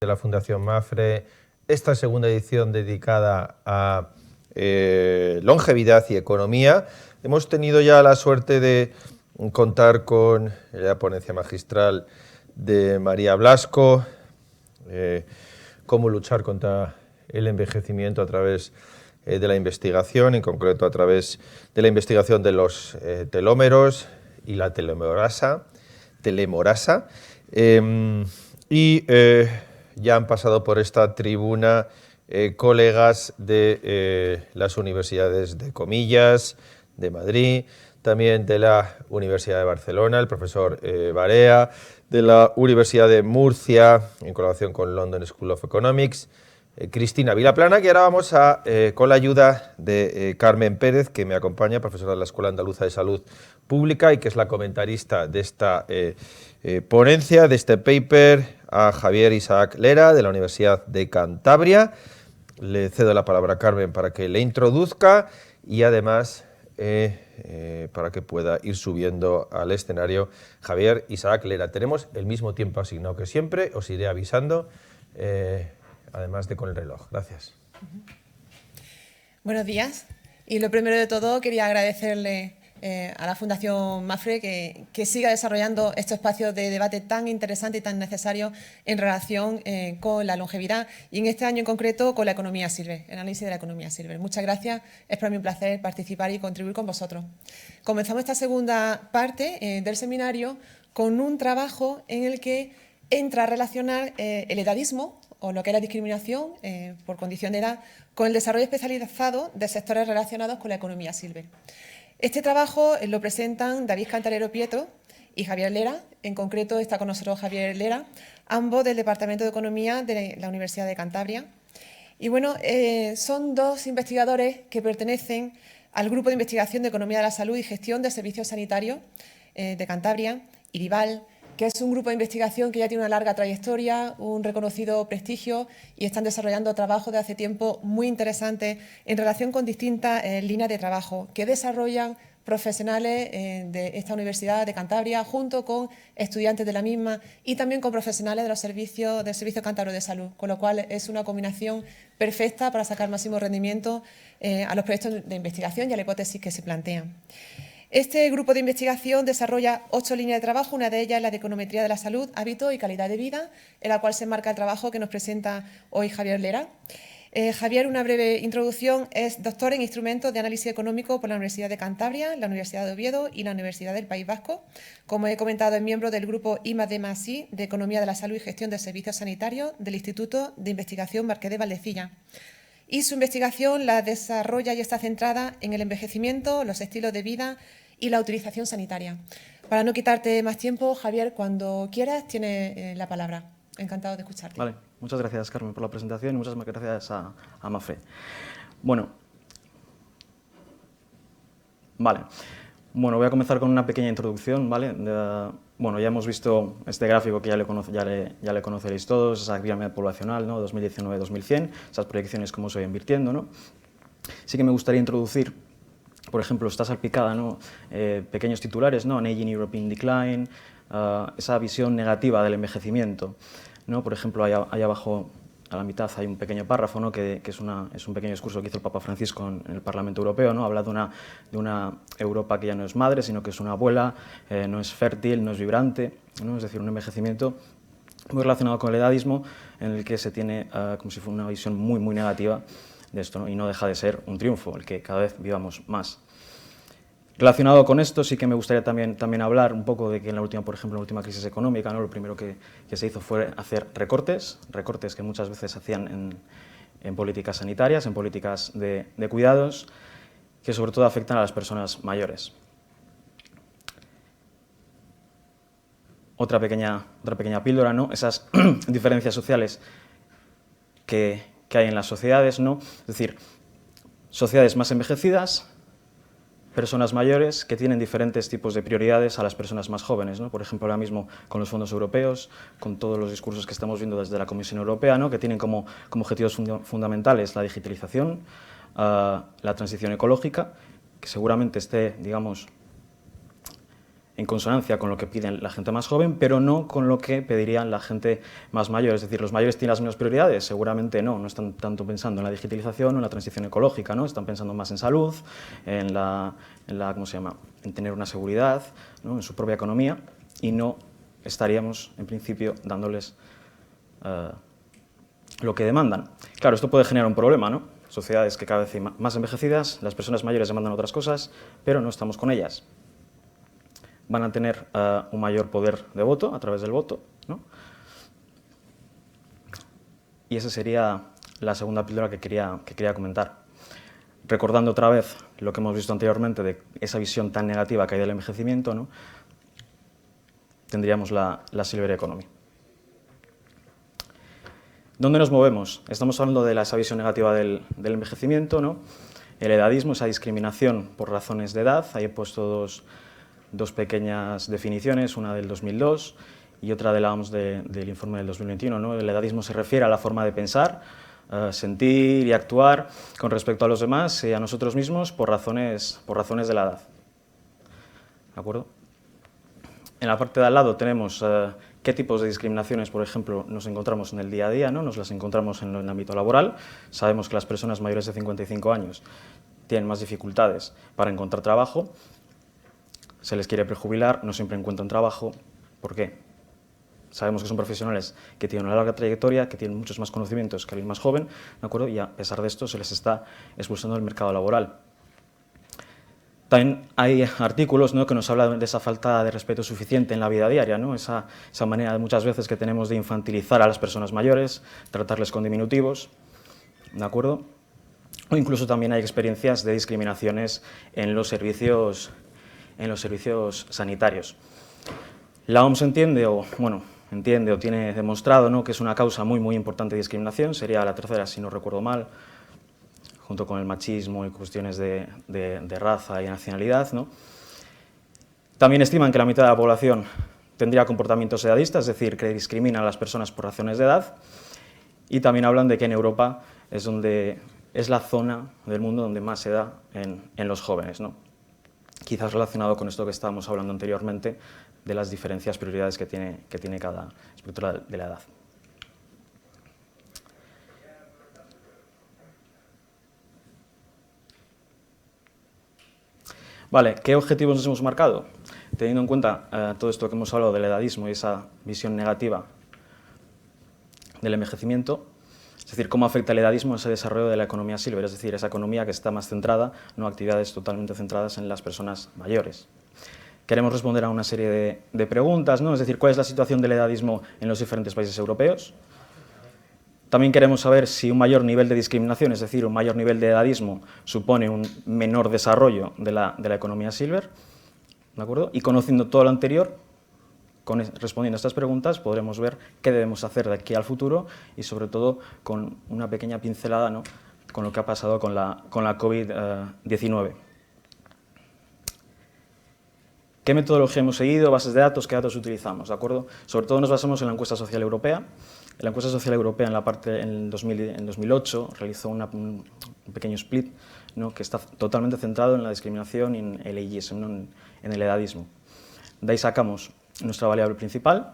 de la Fundación Mapfre, esta segunda edición dedicada a longevidad y economía. Hemos tenido ya la suerte de contar con la ponencia magistral de María Blasco, cómo luchar contra el envejecimiento a través de la investigación, en concreto a través de la investigación de los telómeros y la telemorasa. Ya han pasado por esta tribuna colegas de las universidades de Comillas, de Madrid, también de la Universidad de Barcelona, el profesor Barea, de la Universidad de Murcia, en colaboración con London School of Economics, Cristina Vilaplana, que ahora vamos a, con la ayuda de Carmen Pérez, que me acompaña, profesora de la Escuela Andaluza de Salud Pública y que es la comentarista de esta ponencia, de este paper, a Javier Isaac Lera, de la Universidad de Cantabria. Le cedo la palabra a Carmen para que le introduzca y además para que pueda ir subiendo al escenario Javier Isaac Lera. Tenemos el mismo tiempo asignado que siempre, os iré avisando, además de con el reloj. Gracias. Buenos días. Y lo primero de todo quería agradecerle a la Fundación Mapfre que siga desarrollando estos espacios de debate tan interesantes y tan necesarios en relación con la longevidad y en este año en concreto con la economía silver, el análisis de la economía silver. Muchas gracias, es para mí un placer participar y contribuir con vosotros. Comenzamos esta segunda parte del seminario con un trabajo en el que entra a relacionar el edadismo, o lo que es la discriminación por condición de edad, con el desarrollo especializado de sectores relacionados con la economía silver. Este trabajo lo presentan David Cantarero Pietro y Javier Lera. En concreto está con nosotros Javier Lera, ambos del Departamento de Economía de la Universidad de Cantabria. Y bueno, son dos investigadores que pertenecen al Grupo de Investigación de Economía de la Salud y Gestión de Servicios Sanitarios de Cantabria, IRIVAL, que es un grupo de investigación que ya tiene una larga trayectoria, un reconocido prestigio y están desarrollando trabajos de hace tiempo muy interesantes en relación con distintas líneas de trabajo que desarrollan profesionales de esta Universidad de Cantabria junto con estudiantes de la misma y también con profesionales de los servicios del Servicio Cántabro de Salud, con lo cual es una combinación perfecta para sacar máximo rendimiento a los proyectos de investigación y a la hipótesis que se plantean. Este grupo de investigación desarrolla 8 líneas de trabajo, una de ellas es la de econometría de la salud, hábito y calidad de vida, en la cual se enmarca el trabajo que nos presenta hoy Javier Lera. Javier, una breve introducción, es doctor en instrumentos de análisis económico por la Universidad de Cantabria, la Universidad de Oviedo y la Universidad del País Vasco. Como he comentado, es miembro del grupo I+D+I de Economía de la Salud y Gestión de Servicios Sanitarios del Instituto de Investigación Marqués de Valdecilla. Y su investigación la desarrolla y está centrada en el envejecimiento, los estilos de vida y la utilización sanitaria. Para no quitarte más tiempo, Javier, cuando quieras, tienes la palabra. Encantado de escucharte. Vale, muchas gracias, Carmen, por la presentación y muchas gracias a Mapfre. Bueno, voy a comenzar con una pequeña introducción, ¿vale? Bueno, ya hemos visto este gráfico que ya le conoceréis todos, esa pirámide poblacional, ¿no? 2019-2100, esas proyecciones, cómo se va invirtiendo, ¿no? Sí que me gustaría introducir, por ejemplo, está salpicada, ¿no? Pequeños titulares, ¿no? An Aging Europe in Decline, esa visión negativa del envejecimiento, ¿no? Por ejemplo, allá abajo, a la mitad, hay un pequeño párrafo, ¿no? que es un pequeño discurso que hizo el Papa Francisco en el Parlamento Europeo, ¿no? Habla de una Europa que ya no es madre, sino que es una abuela, no es fértil, no es vibrante, ¿no? Es decir, un envejecimiento muy relacionado con el edadismo, en el que se tiene como si fuera una visión muy, muy negativa de esto, ¿no? Y no deja de ser un triunfo, el que cada vez vivamos más. Relacionado con esto, sí que me gustaría también hablar un poco de que por ejemplo, en la última crisis económica, ¿no? Lo primero que se hizo fue hacer recortes que muchas veces se hacían en políticas sanitarias, en políticas de cuidados, que sobre todo afectan a las personas mayores. Otra pequeña píldora, ¿no? Esas diferencias sociales que hay en las sociedades, ¿no? Es decir, sociedades más envejecidas, personas mayores que tienen diferentes tipos de prioridades a las personas más jóvenes, ¿no? Por ejemplo, ahora mismo con los fondos europeos, con todos los discursos que estamos viendo desde la Comisión Europea, ¿no? Que tienen como objetivos fundamentales la digitalización, la transición ecológica, que seguramente esté, digamos, en consonancia con lo que piden la gente más joven, pero no con lo que pedirían la gente más mayor. Es decir, ¿los mayores tienen las mismas prioridades? Seguramente no están tanto pensando en la digitalización o en la transición ecológica, ¿no? Están pensando más en salud, ¿cómo se llama?, en tener una seguridad, ¿no?, en su propia economía, y no estaríamos, en principio, dándoles lo que demandan. Claro, esto puede generar un problema, ¿no? Sociedades que cada vez hay más envejecidas, las personas mayores demandan otras cosas, pero no estamos con ellas. Van a tener un mayor poder de voto a través del voto, ¿no? Y esa sería la segunda píldora que quería comentar. Recordando otra vez lo que hemos visto anteriormente de esa visión tan negativa que hay del envejecimiento, ¿no?, tendríamos la Silver Economy. ¿Dónde nos movemos? Estamos hablando de esa visión negativa del envejecimiento, ¿no?, el edadismo, esa discriminación por razones de edad. Ahí he puesto dos pequeñas definiciones, una del 2002 y otra de la OMS del informe del 2021. ¿no? El edadismo se refiere a la forma de pensar, sentir y actuar con respecto a los demás y a nosotros mismos por razones de la edad. ¿De acuerdo? En la parte de al lado tenemos qué tipos de discriminaciones, por ejemplo, nos encontramos en el día a día, ¿no? Nos las encontramos en el ámbito laboral. Sabemos que las personas mayores de 55 años tienen más dificultades para encontrar trabajo. Se les quiere prejubilar, no siempre encuentran trabajo. ¿Por qué? Sabemos que son profesionales que tienen una larga trayectoria, que tienen muchos más conocimientos que alguien más joven, ¿de acuerdo? Y a pesar de esto se les está expulsando del mercado laboral. También hay artículos, ¿no?, que nos hablan de esa falta de respeto suficiente en la vida diaria, ¿no? Esa manera muchas veces que tenemos de infantilizar a las personas mayores, tratarles con diminutivos, ¿de acuerdo? O incluso también hay experiencias de discriminaciones en los servicios sanitarios. La OMS entiende o tiene demostrado, ¿no?, que es una causa muy importante de discriminación, sería la tercera si no recuerdo mal, junto con el machismo y cuestiones de raza y nacionalidad, ¿no? También estiman que la mitad de la población tendría comportamientos edadistas, es decir, que discriminan a las personas por razones de edad, y también hablan de que en Europa es la zona del mundo donde más se da en los jóvenes, ¿no? Quizás relacionado con esto que estábamos hablando anteriormente, de las diferencias, prioridades que tiene cada espectro de la edad. Vale, ¿qué objetivos nos hemos marcado? Teniendo en cuenta todo esto que hemos hablado del edadismo y esa visión negativa del envejecimiento, es decir, cómo afecta el edadismo a ese desarrollo de la economía silver, es decir, esa economía que está más centrada, no actividades totalmente centradas en las personas mayores. Queremos responder a una serie de preguntas, ¿no? Es decir, ¿cuál es la situación del edadismo en los diferentes países europeos? También queremos saber si un mayor nivel de discriminación, es decir, un mayor nivel de edadismo, supone un menor desarrollo de la economía silver, ¿de acuerdo? Y conociendo todo lo anterior, respondiendo a estas preguntas, podremos ver qué debemos hacer de aquí al futuro y, sobre todo, con una pequeña pincelada, ¿no?, con lo que ha pasado con la COVID-19. ¿Qué metodología hemos seguido? ¿Bases de datos? ¿Qué datos utilizamos? ¿De acuerdo? Sobre todo nos basamos en la encuesta social europea. La encuesta social europea en 2008 realizó un pequeño split, ¿no?, que está totalmente centrado en la discriminación y en el ageism, ¿no?, en el edadismo. De ahí sacamos nuestra variable principal.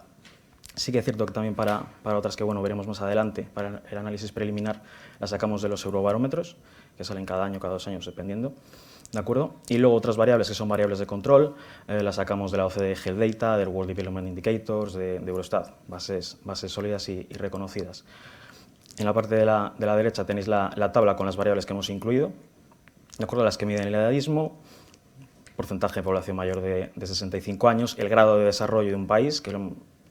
Sí que es cierto que también para otras que veremos más adelante, para el análisis preliminar, la sacamos de los eurobarómetros, que salen cada año, cada 2 años, dependiendo. ¿De acuerdo? Y luego otras variables que son variables de control, las sacamos de la OCDE Health Data, del World Development Indicators, de Eurostat, bases sólidas y reconocidas. En la parte de la derecha tenéis la tabla con las variables que hemos incluido, ¿de acuerdo?, las que miden el edadismo, porcentaje de población mayor de 65 años, el grado de desarrollo de un país, que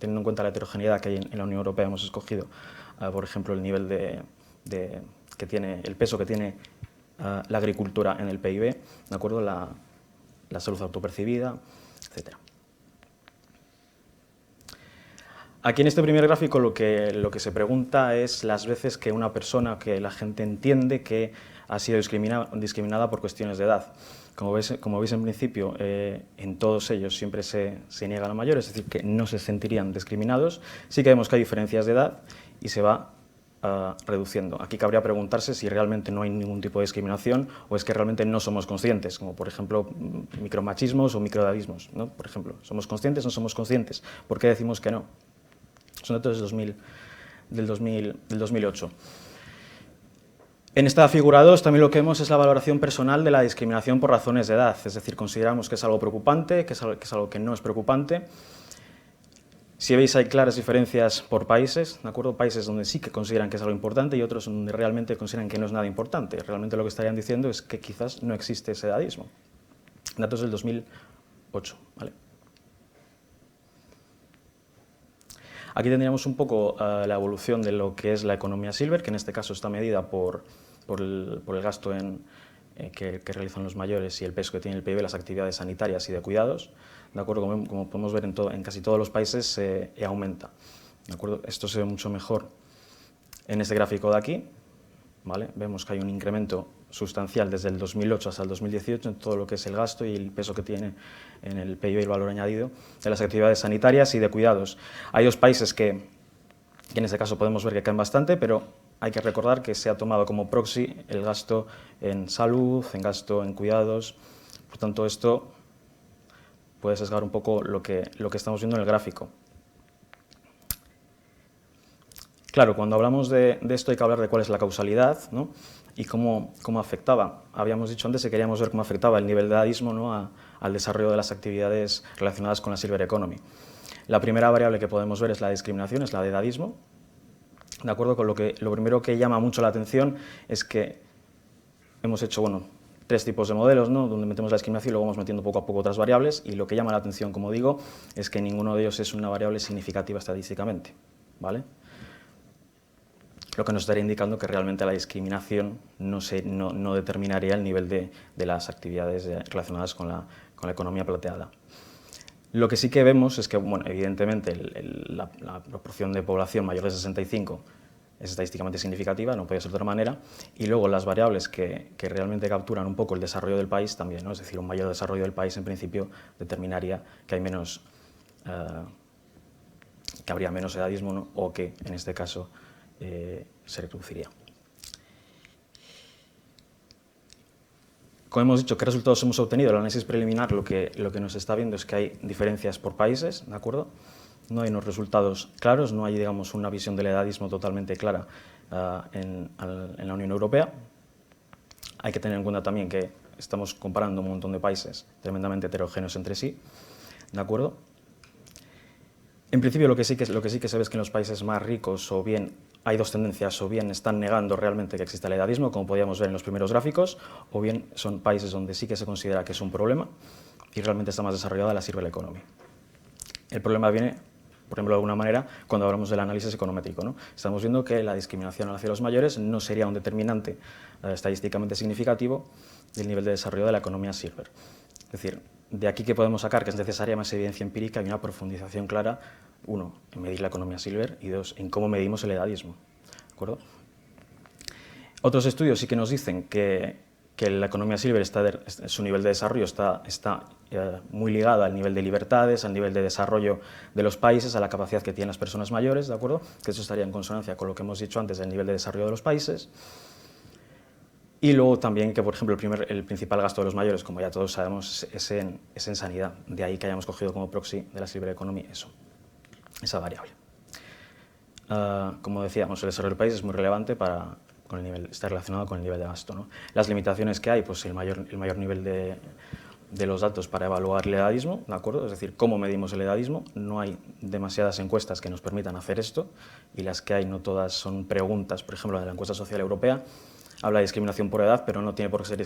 teniendo en cuenta la heterogeneidad que hay en la Unión Europea, hemos escogido, por ejemplo, el nivel el peso que tiene la agricultura en el PIB, ¿de acuerdo?, la salud autopercibida, etc. Aquí en este primer gráfico lo que se pregunta es las veces que una persona, que la gente entiende que ha sido discriminada por cuestiones de edad. Como veis en principio, en todos ellos siempre se niega la mayor, es decir, que no se sentirían discriminados. Sí que vemos que hay diferencias de edad y se va reduciendo. Aquí cabría preguntarse si realmente no hay ningún tipo de discriminación o es que realmente no somos conscientes, como por ejemplo micromachismos o microedadismos, ¿no? Por ejemplo, ¿somos conscientes o no somos conscientes? ¿Por qué decimos que no? Son datos del 2008. En esta figura 2 también lo que vemos es la valoración personal de la discriminación por razones de edad, es decir, consideramos que es algo preocupante, que es algo que no es preocupante. Si veis, hay claras diferencias por países, ¿de acuerdo? Países donde sí que consideran que es algo importante y otros donde realmente consideran que no es nada importante. Realmente lo que estarían diciendo es que quizás no existe ese edadismo. Datos del 2008, ¿vale? Aquí tendríamos un poco la evolución de lo que es la economía silver, que en este caso está medida por el gasto que realizan los mayores y el peso que tiene el PIB, las actividades sanitarias y de cuidados. ¿De acuerdo? Como podemos ver en casi todos los países aumenta. ¿De acuerdo? Esto se ve mucho mejor en este gráfico de aquí. ¿Vale? Vemos que hay un incremento sustancial desde el 2008 hasta el 2018 en todo lo que es el gasto y el peso que tiene en el PIB y el valor añadido de las actividades sanitarias y de cuidados. Hay dos países que en este caso podemos ver que caen bastante, pero hay que recordar que se ha tomado como proxy el gasto en salud, en gasto en cuidados. Por tanto, esto puede sesgar un poco lo que estamos viendo en el gráfico. Claro, cuando hablamos de esto hay que hablar de cuál es la causalidad, ¿no? Y cómo afectaba. Habíamos dicho antes que queríamos ver cómo afectaba el nivel de edadismo, ¿no? al desarrollo de las actividades relacionadas con la Silver Economy. La primera variable que podemos ver es la discriminación, es la de edadismo. De acuerdo con lo primero que llama mucho la atención es que hemos hecho, tres tipos de modelos, ¿no? Donde metemos la discriminación y luego vamos metiendo poco a poco otras variables, y lo que llama la atención, como digo, es que ninguno de ellos es una variable significativa estadísticamente, ¿vale? Lo que nos estaría indicando que realmente la discriminación no determinaría el nivel de las actividades relacionadas con la economía plateada. Lo que sí que vemos es que, evidentemente, la proporción de población mayor de 65 es estadísticamente significativa, no puede ser de otra manera, y luego las variables que realmente capturan un poco el desarrollo del país también, ¿no? Es decir, un mayor desarrollo del país en principio determinaría que hay menos, que habría menos edadismo, ¿no? O que en este caso se reduciría. Como hemos dicho, ¿qué resultados hemos obtenido? El análisis preliminar lo que nos está viendo es que hay diferencias por países, ¿de acuerdo? No hay unos resultados claros, no hay, digamos, una visión del edadismo totalmente clara en la Unión Europea. Hay que tener en cuenta también que estamos comparando un montón de países tremendamente heterogéneos entre sí, ¿de acuerdo? En principio, lo que sí que se ve es que en los países más ricos o bien hay dos tendencias, o bien están negando realmente que exista el edadismo, como podíamos ver en los primeros gráficos, o bien son países donde sí que se considera que es un problema y realmente está más desarrollada la Silver Economy. El problema viene, por ejemplo, de alguna manera, cuando hablamos del análisis econométrico, ¿no? Estamos viendo que la discriminación hacia los mayores no sería un determinante estadísticamente significativo del nivel de desarrollo de la economía Silver. Es decir, de aquí que podemos sacar que es necesaria más evidencia empírica y una profundización clara, uno, en medir la economía Silver y dos, en cómo medimos el edadismo. ¿De acuerdo? Otros estudios sí que nos dicen que la economía Silver, su nivel de desarrollo está muy ligada al nivel de libertades, al nivel de desarrollo de los países, a la capacidad que tienen las personas mayores, ¿de acuerdo? Que eso estaría en consonancia con lo que hemos dicho antes del nivel de desarrollo de los países. Y luego también que, por ejemplo, el principal gasto de los mayores, como ya todos sabemos, es en sanidad. De ahí que hayamos cogido como proxy de la Silver Economy esa variable. Como decíamos, el desarrollo del país es muy relevante está relacionado con el nivel de gasto, ¿no? Las limitaciones que hay, pues el mayor nivel de los datos para evaluar el edadismo, ¿de acuerdo? Es decir, cómo medimos el edadismo. No hay demasiadas encuestas que nos permitan hacer esto, y las que hay no todas son preguntas. Por ejemplo, la de la encuesta social europea habla de discriminación por edad, pero no tiene por qué ser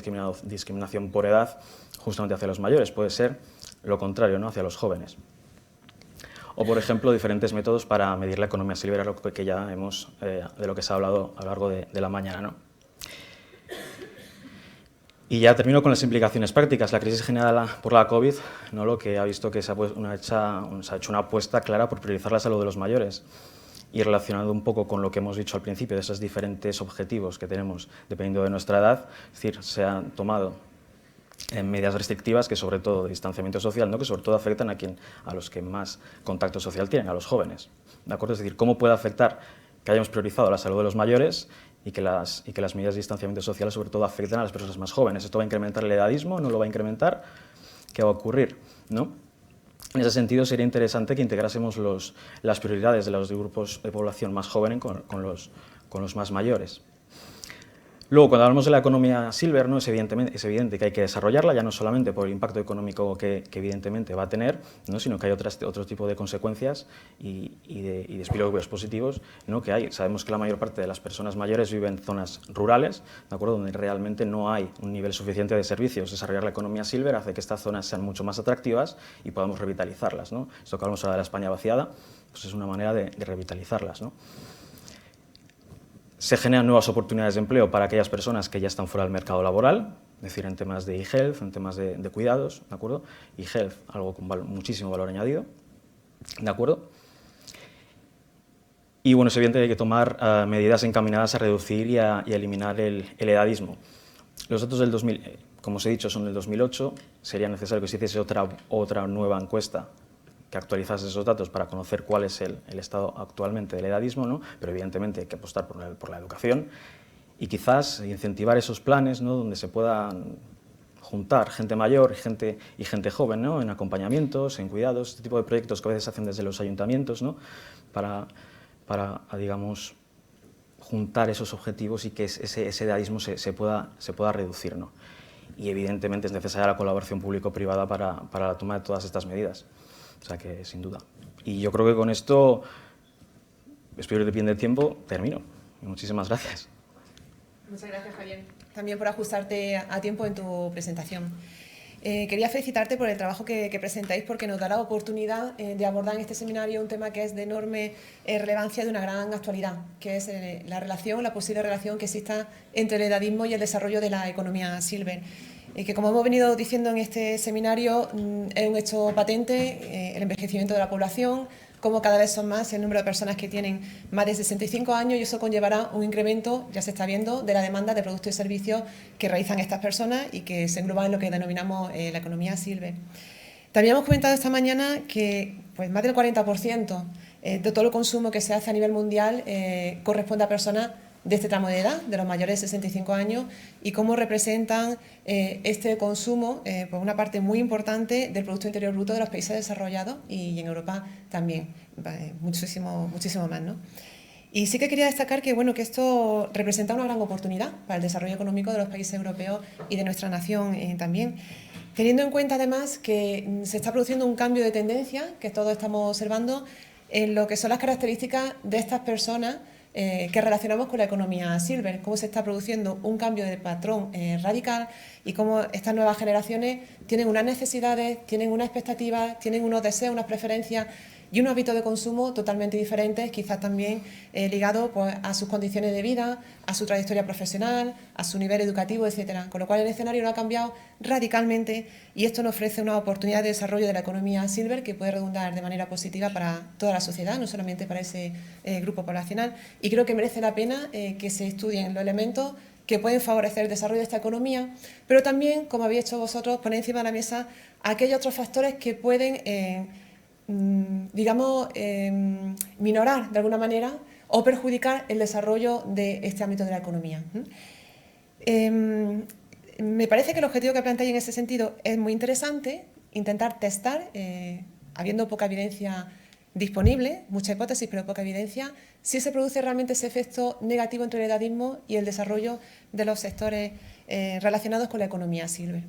discriminación por edad justamente hacia los mayores, puede ser lo contrario, ¿no? Hacia los jóvenes. O, por ejemplo, diferentes métodos para medir la economía Silver, algo que ya de lo que se ha hablado a lo largo de la mañana, ¿no? Y ya termino con las implicaciones prácticas. La crisis generada por la COVID, ¿no? Lo que ha visto que se ha hecho una apuesta clara por priorizar la salud de los mayores. Y relacionado un poco con lo que hemos dicho al principio, de esos diferentes objetivos que tenemos dependiendo de nuestra edad, es decir, se han tomado medidas restrictivas que, sobre todo de distanciamiento social, ¿no? Que sobre todo afectan a los que más contacto social tienen, a los jóvenes, ¿de acuerdo? Es decir, cómo puede afectar que hayamos priorizado la salud de los mayores y que las medidas de distanciamiento social sobre todo afecten a las personas más jóvenes. ¿Esto va a incrementar el edadismo? ¿No lo va a incrementar? ¿Qué va a ocurrir? ¿No? En ese sentido, sería interesante que integrásemos las prioridades de los grupos de población más jóvenes con los más mayores. Luego, cuando hablamos de la economía silver, ¿no? es evidente que hay que desarrollarla, ya no solamente por el impacto económico que evidentemente va a tener, ¿no? sino que hay otro tipo de consecuencias y de espillovers positivos, ¿no? que hay. Sabemos que la mayor parte de las personas mayores viven en zonas rurales, ¿de acuerdo? Donde realmente no hay un nivel suficiente de servicios. Desarrollar la economía silver hace que estas zonas sean mucho más atractivas y podamos revitalizarlas, ¿no? Esto que hablamos ahora de la España vaciada, pues es una manera de revitalizarlas, ¿no? Se generan nuevas oportunidades de empleo para aquellas personas que ya están fuera del mercado laboral, es decir, en temas de e-health, en temas de cuidados, ¿de acuerdo? E-health, algo con muchísimo valor añadido, ¿de acuerdo? Y bueno, es evidente que hay que tomar medidas encaminadas a reducir y a eliminar el edadismo. Los datos del 2000, como os he dicho, son del 2008, sería necesario que se hiciese otra nueva encuesta que actualizase esos datos para conocer cuál es el estado actualmente del edadismo, ¿no? Pero evidentemente hay que apostar por la educación y quizás incentivar esos planes, ¿no? Donde se puedan juntar gente mayor y gente joven, ¿no? En acompañamientos, en cuidados, este tipo de proyectos que a veces se hacen desde los ayuntamientos, ¿no? para digamos, juntar esos objetivos y que ese edadismo se pueda reducir, ¿no? Y evidentemente es necesaria la colaboración público-privada para la toma de todas estas medidas. O sea que, sin duda. Y yo creo que con esto, espero que depende del tiempo, termino. Muchísimas gracias. Muchas gracias, Javier, también por ajustarte a tiempo en tu presentación. Quería felicitarte por el trabajo que presentáis, porque nos da la oportunidad de abordar en este seminario un tema que es de enorme relevancia, de una gran actualidad, que es la posible relación que exista entre el edadismo y el desarrollo de la economía silver. Que, como hemos venido diciendo en este seminario, es un hecho patente, el envejecimiento de la población, como cada vez son más el número de personas que tienen más de 65 años, y eso conllevará un incremento, ya se está viendo, de la demanda de productos y servicios que realizan estas personas y que se engloban en lo que denominamos la economía silver. También hemos comentado esta mañana que pues, más del 40% de todo el consumo que se hace a nivel mundial corresponde a personas de este tramo de edad, de los mayores de 65 años, y cómo representan este consumo por una parte muy importante del Producto Interior Bruto de los países desarrollados, y en Europa también, muchísimo más, ¿no? Y sí que quería destacar que, bueno, que esto representa una gran oportunidad para el desarrollo económico de los países europeos y de nuestra nación también, teniendo en cuenta además que se está produciendo un cambio de tendencia, que todos estamos observando, en lo que son las características de estas personas que relacionamos con la economía silver, cómo se está produciendo un cambio de patrón radical y cómo estas nuevas generaciones tienen unas necesidades, tienen unas expectativas, tienen unos deseos, unas preferencias y unos hábitos de consumo totalmente diferentes, quizás también ligados pues, a sus condiciones de vida, a su trayectoria profesional, a su nivel educativo, etcétera. Con lo cual el escenario no ha cambiado radicalmente, y esto nos ofrece una oportunidad de desarrollo de la economía silver que puede redundar de manera positiva para toda la sociedad, no solamente para ese grupo poblacional. Y creo que merece la pena que se estudien los elementos que pueden favorecer el desarrollo de esta economía, pero también, como habéis hecho vosotros, poner encima de la mesa aquellos otros factores que pueden digamos, minorar de alguna manera o perjudicar el desarrollo de este ámbito de la economía. Me parece que el objetivo que planteáis en ese sentido es muy interesante, intentar testar, habiendo poca evidencia disponible, mucha hipótesis pero poca evidencia, si se produce realmente ese efecto negativo entre el edadismo y el desarrollo de los sectores relacionados con la economía silver.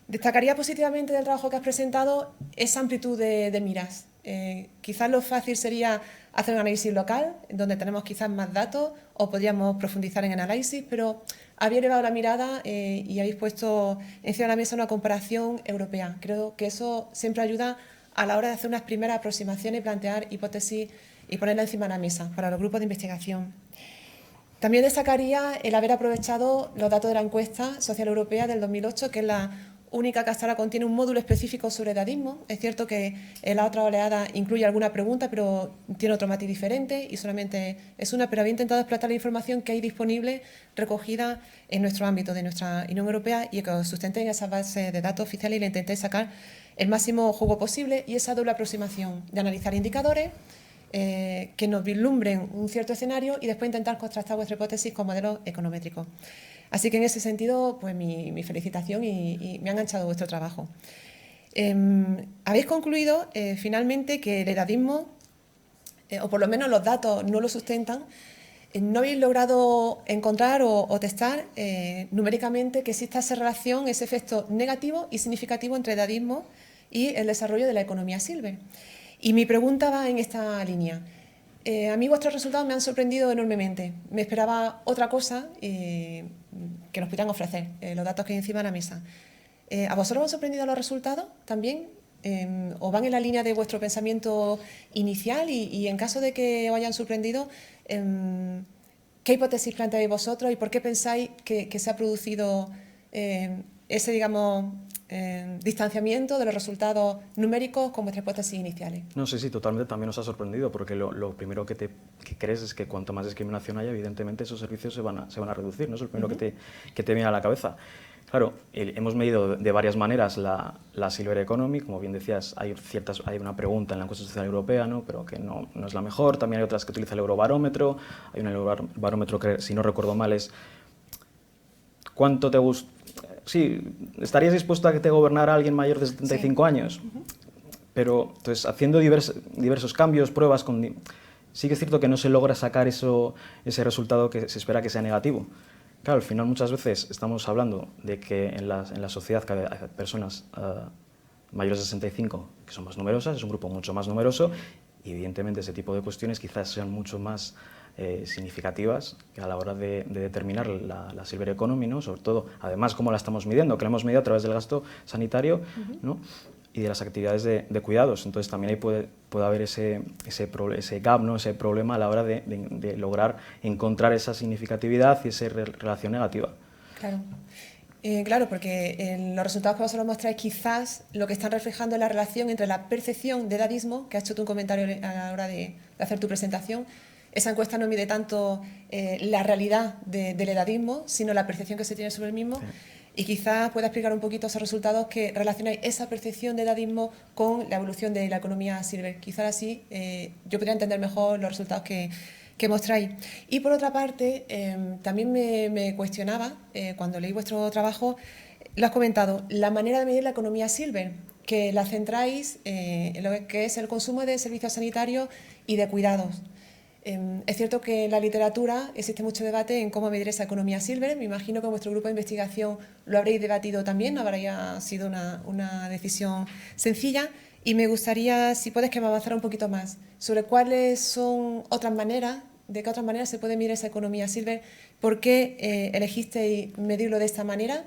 Destacaría positivamente del trabajo que has presentado esa amplitud de miras. Quizás lo fácil sería hacer un análisis local, donde tenemos quizás más datos, o podríamos profundizar en el análisis, pero habéis elevado la mirada y habéis puesto encima de la mesa una comparación europea. Creo que eso siempre ayuda a la hora de hacer unas primeras aproximaciones y plantear hipótesis y ponerla encima de la mesa para los grupos de investigación. También destacaría el haber aprovechado los datos de la encuesta social europea del 2008, que es la única que hasta ahora contiene un módulo específico sobre edadismo. Es cierto que la otra oleada incluye alguna pregunta, pero tiene otro matiz diferente y solamente es una, pero había intentado explotar la información que hay disponible recogida en nuestro ámbito de nuestra Unión Europea y que os sustente en esa base de datos oficiales, y le intenté sacar el máximo jugo posible, y esa doble aproximación de analizar indicadores que nos vislumbren un cierto escenario y después intentar contrastar vuestra hipótesis con modelos econométricos. Así que en ese sentido, pues mi felicitación y me ha enganchado vuestro trabajo. Habéis concluido finalmente que el edadismo, o por lo menos los datos no lo sustentan, no habéis logrado encontrar o testar numéricamente que exista esa relación, ese efecto negativo y significativo entre edadismo y el desarrollo de la economía silver. Y mi pregunta va en esta línea. A mí vuestros resultados me han sorprendido enormemente. Me esperaba otra cosa que nos pudieran ofrecer, los datos que hay encima de la mesa. ¿A vosotros os han sorprendido los resultados también? ¿O van en la línea de vuestro pensamiento inicial? Y en caso de que os hayan sorprendido, ¿qué hipótesis planteáis vosotros y por qué pensáis que se ha producido ese, digamos, distanciamiento de los resultados numéricos con vuestras hipótesis iniciales? No, sí, totalmente también nos ha sorprendido, porque lo primero que crees es que cuanto más discriminación haya, evidentemente esos servicios se van a reducir, ¿no? Es lo primero que te viene a la cabeza. Claro, hemos medido de varias maneras la Silver Economy, como bien decías, hay una pregunta en la encuesta social europea, ¿no? Pero que no es la mejor. También hay otras que utiliza el Eurobarómetro, hay un Eurobarómetro que, si no recuerdo mal, es ¿cuánto te gusta? Sí, ¿estarías dispuesto a que te gobernara alguien mayor de 75 años? Pero, entonces, haciendo diversos cambios, pruebas, sí que es cierto que no se logra sacar ese resultado que se espera que sea negativo. Claro, al final muchas veces estamos hablando de que en la sociedad hay personas mayores de 65 que son más numerosas, es un grupo mucho más numeroso, y evidentemente ese tipo de cuestiones quizás sean mucho más significativas que a la hora de determinar la Silver Economy, ¿no? Sobre todo, además, cómo la estamos midiendo, que la hemos medido a través del gasto sanitario, ¿no? Y de las actividades de cuidados. Entonces también ahí puede haber ese gap, ¿no? Ese problema a la hora de lograr encontrar esa significatividad y esa relación negativa. Claro. Claro, porque en los resultados que vosotros mostráis quizás lo que están reflejando es la relación entre la percepción de edadismo, que has hecho tú un comentario a la hora de hacer tu presentación. Esa encuesta no mide tanto la realidad del edadismo, sino la percepción que se tiene sobre el mismo. Sí. Y quizás pueda explicar un poquito esos resultados que relacionáis esa percepción de edadismo con la evolución de la economía silver. Quizás así yo podría entender mejor los resultados que mostráis. Y por otra parte, también me cuestionaba, cuando leí vuestro trabajo, lo has comentado, la manera de medir la economía silver, que la centráis en lo que es el consumo de servicios sanitarios y de cuidados. Es cierto que en la literatura existe mucho debate en cómo medir esa economía silver. Me imagino que en vuestro grupo de investigación lo habréis debatido también, no habría sido una decisión sencilla. Y me gustaría, si puedes, que me avanzara un poquito más sobre cuáles son otras maneras, de qué otras maneras se puede medir esa economía silver, por qué elegisteis medirlo de esta manera,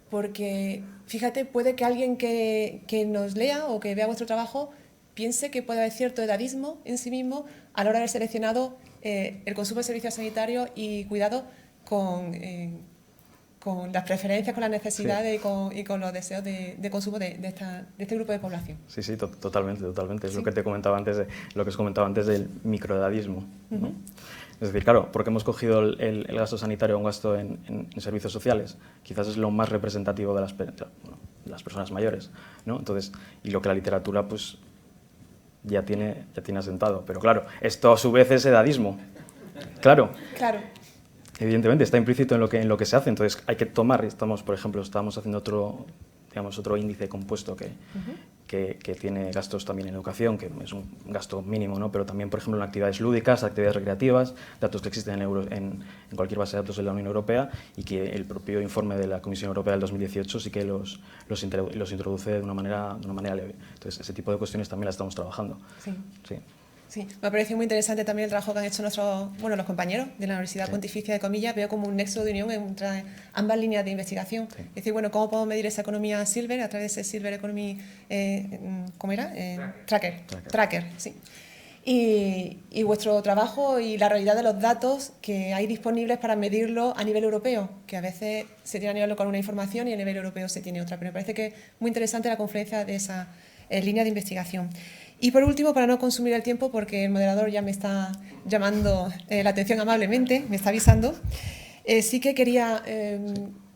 porque, fíjate, puede que alguien que nos lea o que vea vuestro trabajo piense que puede haber cierto edadismo en sí mismo a la hora de haber seleccionado el consumo de servicios sanitarios y cuidado con las preferencias, con las necesidades, sí, y con los deseos de consumo de este grupo de población. Sí, totalmente. Es lo que te comentaba antes, lo que os comentaba antes del microedadismo, ¿no? Es decir, claro, porque hemos cogido el gasto sanitario a un gasto en servicios sociales, quizás es lo más representativo de las personas mayores, ¿no? Entonces, y lo que la literatura, pues, ya tiene asentado. Pero claro, esto a su vez es edadismo. Claro. Evidentemente está implícito en lo que se hace, entonces hay que tomar, por ejemplo, estamos haciendo otro índice compuesto que tiene gastos también en educación, que es un gasto mínimo, ¿no? Pero también, por ejemplo, en actividades lúdicas, actividades recreativas, datos que existen en cualquier base de datos de la Unión Europea, y que el propio informe de la Comisión Europea del 2018 sí que los introduce de una manera leve. Entonces, ese tipo de cuestiones también las estamos trabajando. Sí, me ha parecido muy interesante también el trabajo que han hecho los compañeros de la Universidad Pontificia de Comillas. Veo como un nexo de unión entre ambas líneas de investigación. Sí. Es decir, ¿cómo podemos medir esa economía silver a través de ese Silver Economy, ¿cómo era? Tracker, sí. Y vuestro trabajo y la realidad de los datos que hay disponibles para medirlo a nivel europeo, que a veces se tiene a nivel local una información y a nivel europeo se tiene otra. Pero me parece que es muy interesante la confluencia de esa línea de investigación. Y por último, para no consumir el tiempo, porque el moderador ya me está llamando la atención amablemente, me está avisando, sí que quería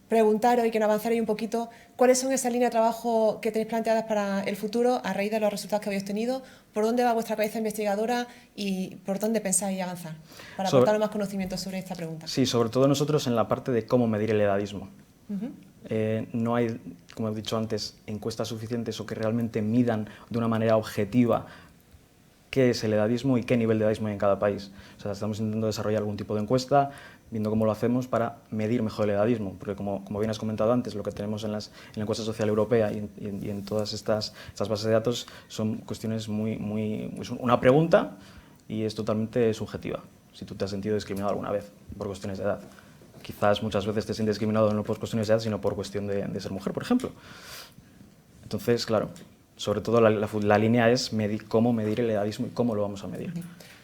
preguntaros y que nos avanzaréis un poquito cuáles son esas líneas de trabajo que tenéis planteadas para el futuro a raíz de los resultados que habéis obtenido, por dónde va vuestra cabeza investigadora y por dónde pensáis avanzar, para aportar más conocimiento sobre esta pregunta. Sí, sobre todo nosotros en la parte de cómo medir el edadismo. No hay, como he dicho antes, encuestas suficientes o que realmente midan de una manera objetiva qué es el edadismo y qué nivel de edadismo hay en cada país. O sea, estamos intentando desarrollar algún tipo de encuesta, viendo cómo lo hacemos para medir mejor el edadismo, porque como bien has comentado antes, lo que tenemos en la encuesta social europea y en todas estas bases de datos son cuestiones es una pregunta y es totalmente subjetiva, si tú te has sentido discriminado alguna vez por cuestiones de edad. Quizás muchas veces te sientes discriminado no por cuestiones de edad, sino por cuestión de ser mujer, por ejemplo. Entonces, claro, sobre todo la línea es cómo medir el edadismo y cómo lo vamos a medir.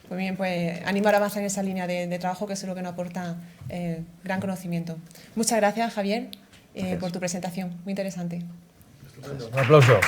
Muy bien, pues animar a avanzar en esa línea de trabajo, que es lo que nos aporta gran conocimiento. Muchas gracias, Javier, por tu presentación. Muy interesante. Un aplauso.